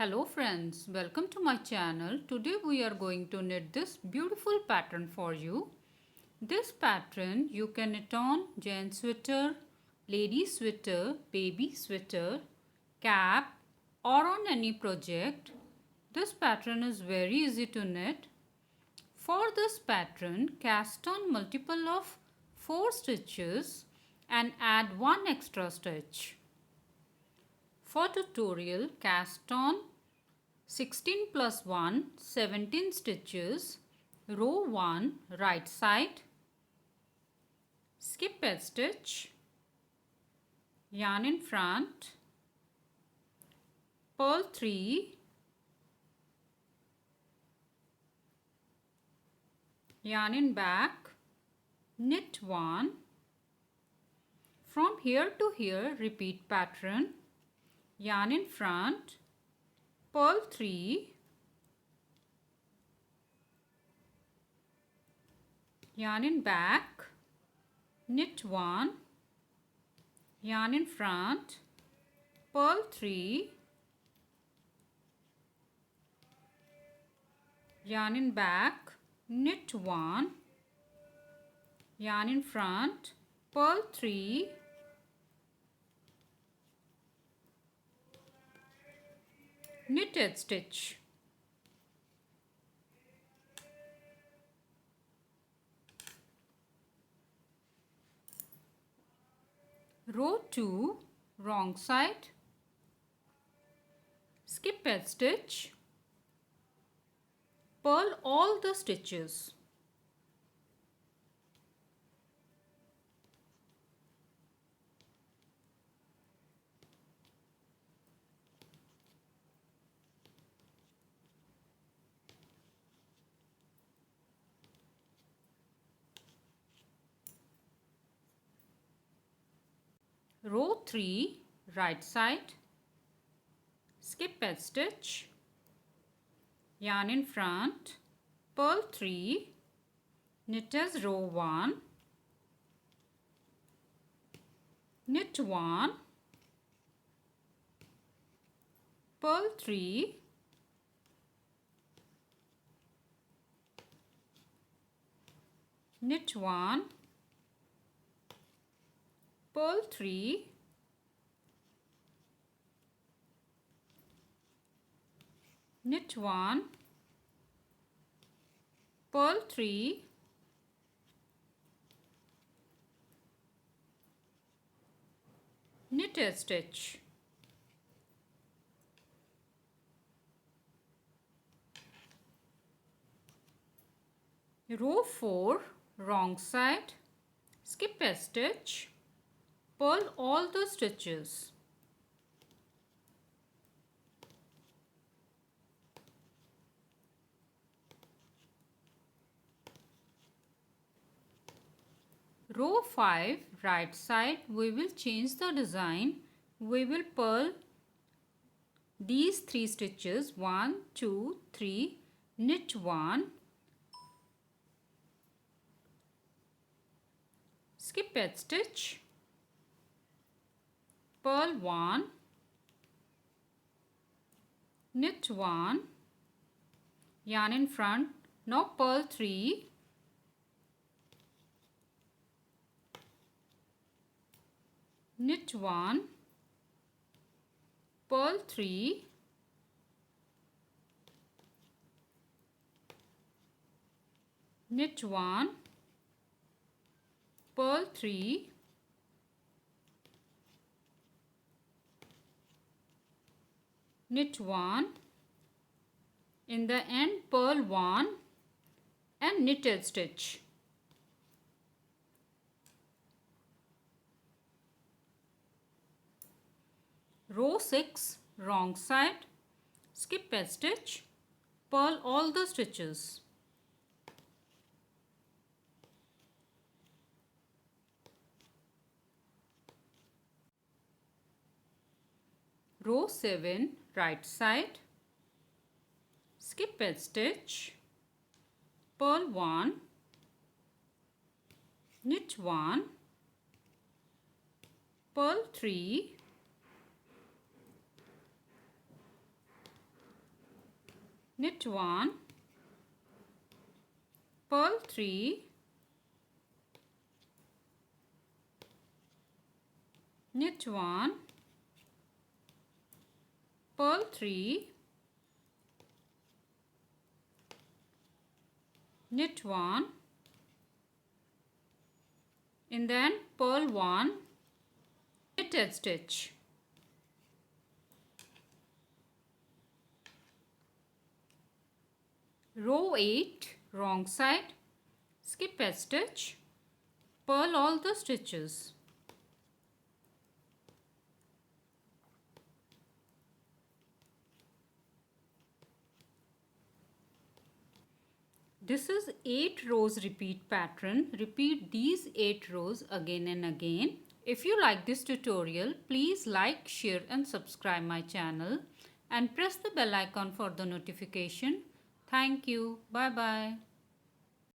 Hello friends, welcome to my channel. Today we are going to knit this beautiful pattern for you. This pattern you can knit on gent sweater, lady sweater, baby sweater, cap or on any project. This pattern is very easy to knit. For this pattern, cast on multiple of 4 stitches and add 1 extra stitch. For tutorial, cast on 16 plus 1, 17 stitches, row 1, right side, skip a stitch, yarn in front, purl 3, yarn in back, knit 1. From here to here, repeat pattern, yarn in front, purl 3, yarn in back, knit 1, yarn in front, purl 3, yarn in back, knit 1, yarn in front, purl 3, knitted stitch. Row 2, wrong side, skip a stitch, purl all the stitches. Row 3, right side, skip a stitch, yarn in front, purl 3, knit as row 1, knit 1, purl 3, knit 1, purl 3, knit 1, purl 3, knit a stitch. Row 4, wrong side, skip a stitch, purl all the stitches. Row 5, right side, we will change the design. We will purl these 3 stitches, 1, 2, 3, knit 1, skip a stitch, purl 1, knit 1, yarn in front, now purl 3, knit 1, purl 3, knit 1, purl 3, knit 1, in the end purl 1 and knitted stitch. Row 6, wrong side, skip a stitch, purl all the stitches. Row 7, right side, skip a stitch, purl 1, knit 1, purl 3, knit 1, purl 3, knit 1, purl 3, knit 1, and then purl 1, knit edge stitch. Row 8, wrong side, skip edge stitch, purl all the stitches. This is 8 rows repeat pattern. Repeat these 8 rows again and again. If you like this tutorial, please like, share and subscribe my channel and press the bell icon for the notification. Thank you. Bye bye.